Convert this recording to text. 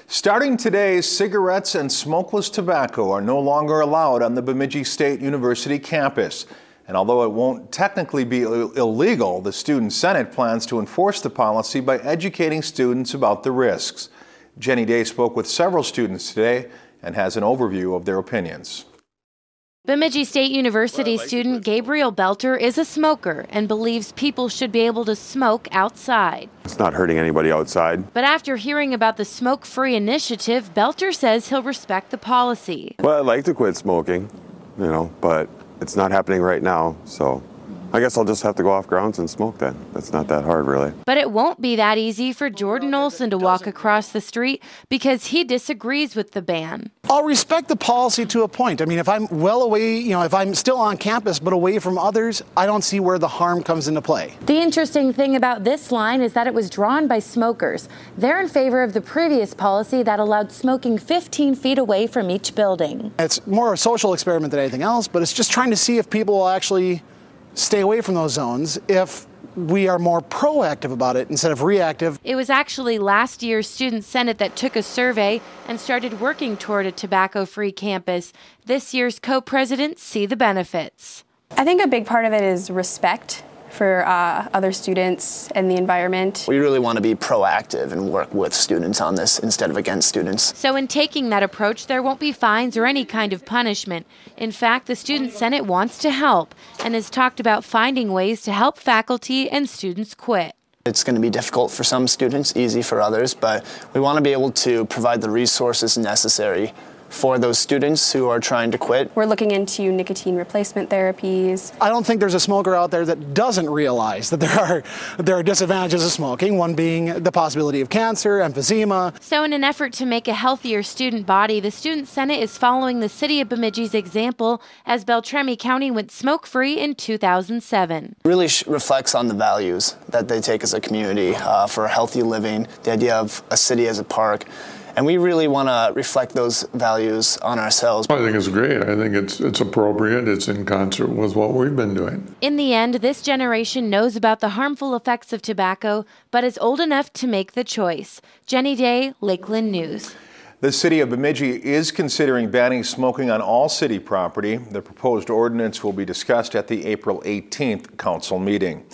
Starting today, cigarettes and smokeless tobacco are no longer allowed on the Bemidji State University campus. And although it won't technically be illegal, the Student Senate plans to enforce the policy by educating students about the risks. Jenny Day spoke with several students today and has an overview of their opinions. Bemidji State University student Gabriel Belter is a smoker and believes people should be able to smoke outside. It's not hurting anybody outside. But after hearing about the smoke-free initiative, Belter says he'll respect the policy. Well, I'd like to quit smoking, but it's not happening right now, so I guess I'll just have to go off grounds and smoke then. That's not that hard, really. But it won't be that easy for Jordan Olson to walk across the street because he disagrees with the ban. I'll respect the policy to a point. I mean, if I'm well away, if I'm still on campus but away from others, I don't see where the harm comes into play. The interesting thing about this line is that it was drawn by smokers. They're in favor of the previous policy that allowed smoking 15 feet away from each building. It's more a social experiment than anything else, but it's just trying to see if people will actually stay away from those zones if we are more proactive about it instead of reactive. It was actually last year's Student Senate that took a survey and started working toward a tobacco-free campus. This year's co-presidents see the benefits. I think a big part of it is respect for other students and the environment. We really want to be proactive and work with students on this instead of against students. So in taking that approach, there won't be fines or any kind of punishment. In fact, the Student Senate wants to help and has talked about finding ways to help faculty and students quit. It's going to be difficult for some students, easy for others, but we want to be able to provide the resources necessary for those students who are trying to quit. We're looking into nicotine replacement therapies. I don't think there's a smoker out there that doesn't realize that there are disadvantages of smoking, one being the possibility of cancer, emphysema. So in an effort to make a healthier student body, the Student Senate is following the city of Bemidji's example as Beltrami County went smoke-free in 2007. It really reflects on the values that they take as a community for healthy living, the idea of a city as a park. And we really want to reflect those values on ourselves. I think it's great. I think it's appropriate. It's in concert with what we've been doing. In the end, this generation knows about the harmful effects of tobacco, but is old enough to make the choice. Jenny Day, Lakeland News. The city of Bemidji is considering banning smoking on all city property. The proposed ordinance will be discussed at the April 18th council meeting.